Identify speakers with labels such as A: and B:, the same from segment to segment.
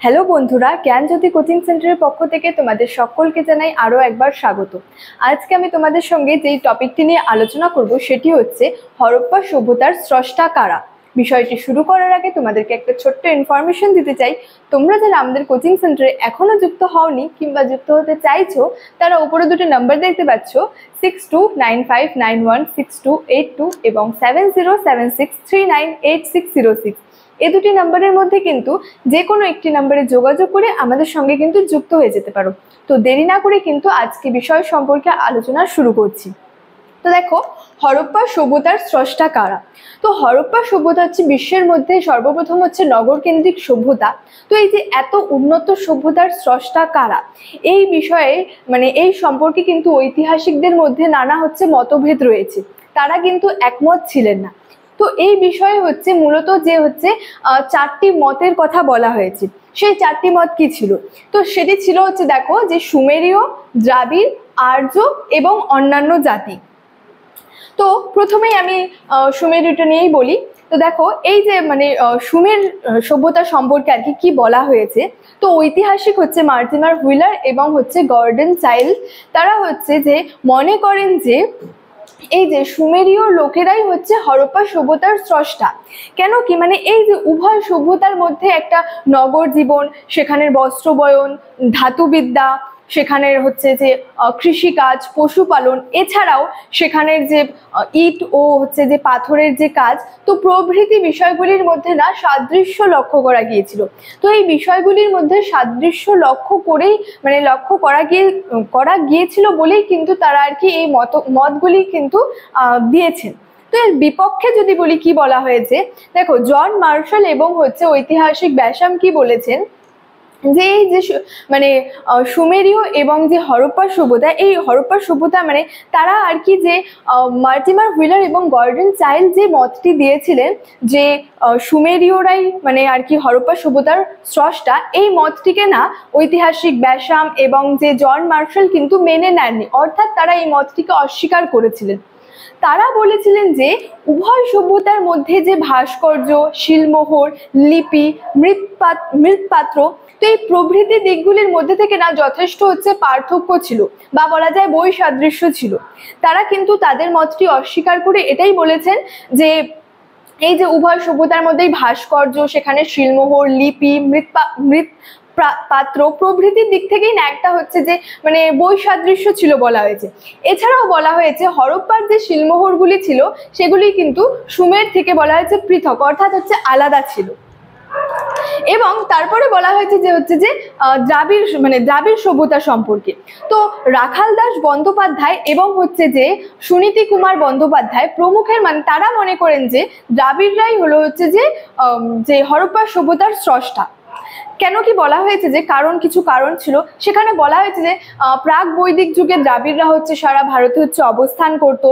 A: Hello বন্ধুরা, জ্ঞানজ্যোতি coaching সেন্টারের পক্ষ থেকে তোমাদের সকলকে জানাই আরও একবার স্বাগত। আজকে আমি তোমাদের সঙ্গে যেই টপিকটি নিয়ে আলোচনা করব সেটি হচ্ছে হরপ্পা সভ্যতার স্রষ্টা কারা। বিষয়টি শুরু করার আগে তোমাদেরকে একটা ছোট্ট ইনফরমেশন দিতে চাই। তোমরা যারা আমাদের কোচিং সেন্টারে এখনো যুক্ত হওনি কিংবা যুক্ত হতে চাইছো, তারা উপরে দুটো নাম্বার দেখতে পাচ্ছ, 6295916282 এবং 7076398606। এই দুটি নাম্বারের মধ্যে কিন্তু যে কোনো একটি নাম্বারে যোগাযোগ করে আমাদের সঙ্গে কিন্তু যুক্ত হয়ে যেতে পারো। তো দেরি না করে কিন্তু আজকে বিষয় সম্পর্কে আলোচনা শুরু করছি। তো দেখো, হরপ্পা সভ্যতার স্রষ্টা কারা। তো হরপ্পা সভ্যতা হচ্ছে বিশ্বের মধ্যে সর্বপ্রথম হচ্ছে নগর কেন্দ্রিক সভ্যতা। তো এই যে এত উন্নত সভ্যতার স্রষ্টা কারা, এই বিষয়ে এই সম্পর্কে কিন্তু ঐতিহাসিকদের মধ্যে নানা হচ্ছে মতভেদ রয়েছে, তারা কিন্তু একমত ছিলেন না। তো এই বিষয়ে হচ্ছে মূলত যে হচ্ছে চারটি মতের কথা বলা হয়েছে। সেই চারটি মত কি ছিল? তো সেটি ছিল হচ্ছে দেখো, যে সুমেরীয়, দ্রাবিড়, আর্য এবং অন্যান্য জাতি। তো প্রথমেই আমি সুমেরীয়টা নিয়েই বলি। তো দেখো, এই যে সুমের সভ্যতা সম্পর্কে আর কি বলা হয়েছে। তো ঐতিহাসিক হচ্ছে মর্টিমার হুইলার এবং হচ্ছে গর্ডন চাইল্ড, তারা হচ্ছে যে মনে করেন যে এই যে সুমেরীয় লোকেরাই হচ্ছে হরপ্পা সভ্যতার স্রষ্টা। কেন কি, এই যে উভয় সভ্যতার মধ্যে একটা নগর জীবন, সেখানের বস্ত্রবয়ন, ধাতুবিদ্যা, সেখানের হচ্ছে যে কৃষিকাজ, পশুপালন, এছাড়াও সেখানের যে ইট ও হচ্ছে যে পাথরের যে কাজ, তো প্রভৃতি বিষয়গুলির মধ্যে না সাদৃশ্য লক্ষ্য করা গিয়েছিল। তো এই বিষয়গুলির মধ্যে সাদৃশ্য লক্ষ্য করেই লক্ষ্য করা গিয়েছিল বলেই কিন্তু তারা আর কি এই মতগুলি কিন্তু দিয়েছেন। তো এর বিপক্ষে যদি বলি কি বলা হয়েছে, দেখো জন মার্শাল এবং হচ্ছে ঐতিহাসিক ব্যাসাম কি বলেছেন, যে এই যে সুমেরীয় এবং যে হরপ্পা সভ্যতা, এই হরপ্পা সভ্যতা তারা আর কি যে মর্টিমার হুইলার এবং গর্ডন চাইল্ড যে মতটি দিয়েছিলেন যে সুমেরীয়রাই আর কি হরপ্পা সভ্যতার স্রষ্টা, এই মতটিকে না ঐতিহাসিক ব্যাসাম এবং যে জন মার্শাল কিন্তু মেনে নেননি, অর্থাৎ তারা এই মতটিকে অস্বীকার করেছিলেন। তারা বলেছিলেন যে উভয় সভ্যতার মধ্যে যে ভাস্কর্য, শিলমোহর, লিপি, মৃৎপাত্র, তো এই প্রভৃতি দিকগুলির মধ্যে থেকে না যথেষ্ট হচ্ছে পার্থক্য ছিল, বা বলা যায় বৈসাদৃশ্য ছিল। তারা কিন্তু তাদের মতটি অস্বীকার করে এটাই বলেছেন যে এই যে উভয় সভ্যতার মধ্যেই ভাস্কর্য, সেখানে শিলমোহর, লিপি, পাত্র প্রভৃতির দিক থেকেই না একটা হচ্ছে যে বৈসাদৃশ্য ছিল বলা হয়েছে। এছাড়াও বলা হয়েছে হরপ্পার যে শিলমোহরগুলি ছিল সেগুলি কিন্তু সুমের থেকে বলা হয়েছে পৃথক, অর্থাৎ হচ্ছে আলাদা ছিল। এবং তারপরে বলা হয়েছে যে হচ্ছে যে দ্রাবিড় সভ্যতা সম্পর্কে। তো রাখাল দাস বন্দ্যোপাধ্যায় এবং হচ্ছে যে সুনীতি কুমার বন্দ্যোপাধ্যায় প্রমুখের তারা মনে করেন যে দ্রাবিড়রাই হলো হচ্ছে যে হরপ্পা সভ্যতার স্রষ্টা। কেন কি বলা হয়েছে, যে কিছু কারণ ছিল। সেখানে বলা হয়েছে যে প্রাক বৈদিক যুগে দ্রাবিড়রা হচ্ছে সারা ভারতে হচ্ছে অবস্থান করত।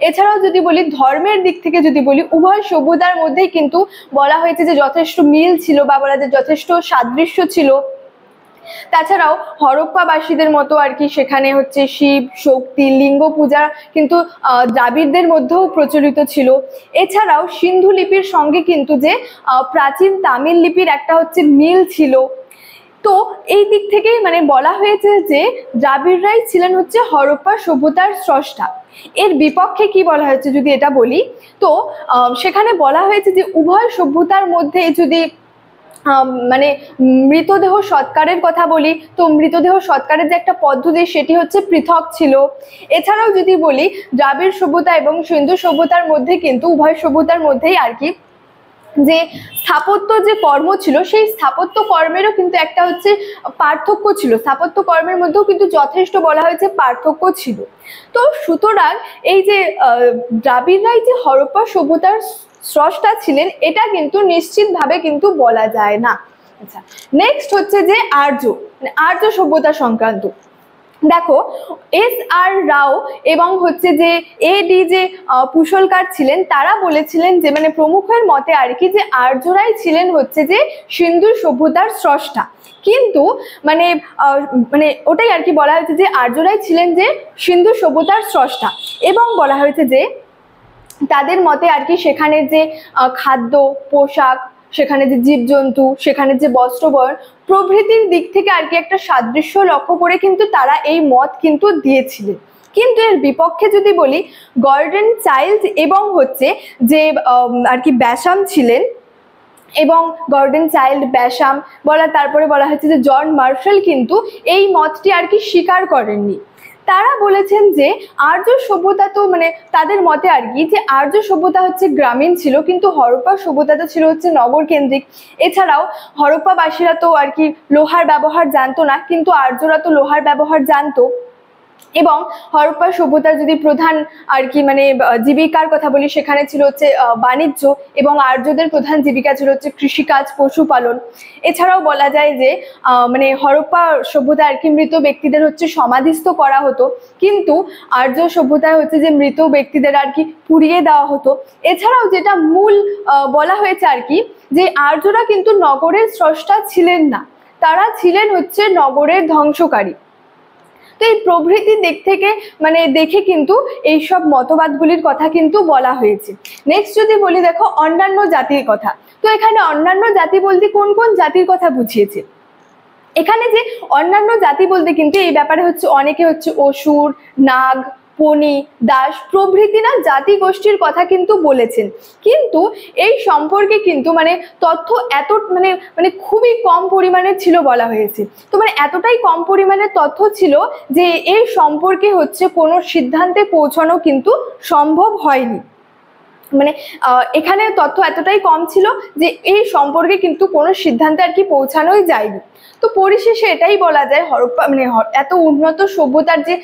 A: এছাড়াও যদি বলি ধর্মের দিক থেকে যদি বলি, উভয় সভ্যতার মধ্যেই কিন্তু বলা হয়েছে যে যথেষ্ট মিল ছিল, বা বলা যায় যথেষ্ট সাদৃশ্য ছিল। তাছাড়াও হরপ্পাবাসীদের মতো আর কি সেখানে হচ্ছে শিব, শক্তি, লিঙ্গ পূজা কিন্তু দ্রাবিড়দের মধ্যেও প্রচলিত ছিল। এছাড়াও সিন্ধু লিপির সঙ্গে কিন্তু যে প্রাচীন তামিল লিপির একটা হচ্ছে মিল ছিল। তো এই দিক থেকেই বলা হয়েছে যে দ্রাবিড়রাই ছিলেন হচ্ছে হরপ্পা সভ্যতার স্রষ্টা। এর বিপক্ষে কি বলা হয়েছে যদি এটা বলি, তো সেখানে বলা হয়েছে যে উভয় সভ্যতার মধ্যে যদি মৃতদেহ সৎকারের কথা বলি, তো মৃতদেহ সৎকারের যে একটা পদ্ধতি সেটি হচ্ছে পৃথক ছিল। এছাড়াও যদি বলি দ্রাবিড় সভ্যতা এবং সিন্ধু সভ্যতার মধ্যে কিন্তু উভয় সভ্যতার মধ্যেই আর কি যে স্থাপত্য যে কর্ম ছিল, সেই স্থাপত্য কর্মেরও কিন্তু একটা হচ্ছে পার্থক্য ছিল। স্থাপত্য কর্মের মধ্যেও কিন্তু যথেষ্ট বলা হয়েছে পার্থক্য ছিল। তো সুতরাং এই যে দ্রাবিড়রাই যে হরপ্পা সভ্যতার স্রষ্টা ছিলেন, এটা কিন্তু নিশ্চিতভাবে কিন্তু বলা যায় না। আচ্ছা, নেক্সট হচ্ছে যে আর্য সভ্যতা সংক্রান্ত। দেখো, S.R. রাও এবং হচ্ছে যে A.D. যে পুশলকার ছিলেন, তারা বলেছিলেন যে প্রমুখের মতে আর কি যে আর্যরাই ছিলেন হচ্ছে যে সিন্ধু সভ্যতার স্রষ্টা। কিন্তু ওটাই আর কি বলা হয়েছে যে আর্যরাই ছিলেন যে সিন্ধু সভ্যতার স্রষ্টা। এবং বলা হয়েছে যে তাদের মতে আর কি সেখানের যে খাদ্য, পোশাক, সেখানে যে জীবজন্তু, সেখানে যে বস্ত্রবয়ন প্রভৃতির দিক থেকে আর কি একটা সাদৃশ্য লক্ষ্য করে কিন্তু তারা এই মত কিন্তু দিয়েছিলেন। কিন্তু এর বিপক্ষে যদি বলি, গর্ডন চাইল্ড এবং হচ্ছে যে আর কি ব্যাসাম ছিলেন, এবং গর্ডন চাইল্ড, ব্যাসাম তারপরে বলা হচ্ছে যে জন মার্শাল কিন্তু এই মতটি আর কি স্বীকার করেননি। তারা বলেছেন যে আর্য সভ্যতা তো মানে তাদের মতে আর কি যে আর্য সভ্যতা হচ্ছে গ্রামীণ ছিল, কিন্তু হরপ্পা সভ্যতাটা ছিল হচ্ছে নগর কেন্দ্রিক। এছাড়াও হরপ্পাবাসীরা তো আর কি লোহার ব্যবহার জানতো না, কিন্তু আর্যরা তো লোহার ব্যবহার জানতো। এবং হরপ্পা সভ্যতার যদি প্রধান আর কি মানে জীবিকার কথা বলি, সেখানে ছিল হচ্ছে বাণিজ্য, এবং আর্যদের প্রধান জীবিকা ছিল হচ্ছে কৃষিকাজ, পশুপালন। এছাড়াও বলা যায় যে মানে হরপ্পা সভ্যতা আর কি মৃত ব্যক্তিদের হচ্ছে সমাধিস্থ করা হতো, কিন্তু আর্য সভ্যতায় হচ্ছে যে মৃত ব্যক্তিদের আর কি পুড়িয়ে দেওয়া হতো। এছাড়াও যেটা মূল বলা হয়েছে আর কি, যে আর্যরা কিন্তু নগরের স্রষ্টা ছিলেন না, তারা ছিলেন হচ্ছে নগরের ধ্বংসকারী। তো এই প্রভৃতি দিক থেকে মানে দেখে কিন্তু এইসব মতবাদগুলির কথা কিন্তু বলা হয়েছে। নেক্সট যদি বলি, দেখো অন্যান্য জাতির কথা। তো এখানে অন্যান্য জাতি বলতে কোন কোন জাতির কথা বুঝিয়েছে? এখানে যে অন্যান্য জাতি বলতে কিন্তু এই ব্যাপারে হচ্ছে অনেকে হচ্ছে অসুর, নাগ, পণি, দাস প্রভৃতি না জাতি গোষ্ঠীর কথা কিন্তু বলেছেন, কিন্তু এই সম্পর্কে কিন্তু মানে তথ্য এত মানে মানে খুবই কম পরিমাণের ছিল বলা হয়েছে। তো মানে এতটাই কম পরিমাণের তথ্য ছিল যে এই সম্পর্কে হচ্ছে কোনো সিদ্ধান্তে পৌঁছানো কিন্তু সম্ভব হয়নি। মানে এখানে তথ্য এতটাই কম ছিল যে এই সম্পর্কে কিন্তু কোনো সিদ্ধান্তে আর কি পৌঁছানোই যায়নি। তো পরিশেষে এটাই বলা যায়, হরপ্পা মানে এত উন্নত সভ্যতার যে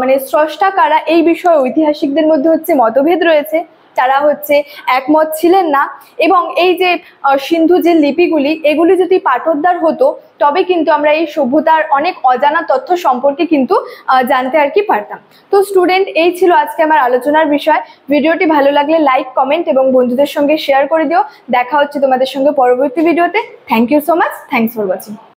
A: মানে স্রষ্টা কারা, এই বিষয়ে ঐতিহাসিকদের মধ্যে হচ্ছে মতভেদ রয়েছে, তারা হচ্ছে একমত ছিলেন না। এবং এই যে সিন্ধু যে লিপিগুলি, এগুলি যদি পাঠোদ্ধার হতো তবে কিন্তু আমরা এই সভ্যতার অনেক অজানা তথ্য সম্পর্কে কিন্তু জানতে আর কি পারতাম। তো স্টুডেন্ট, এই ছিল আজকে আমার আলোচনার বিষয়। ভিডিওটি ভালো লাগলে লাইক, কমেন্ট এবং বন্ধুদের সঙ্গে শেয়ার করে দিও। দেখা হচ্ছে তোমাদের সঙ্গে পরবর্তী ভিডিওতে। Thank you so much. Thanks for watching.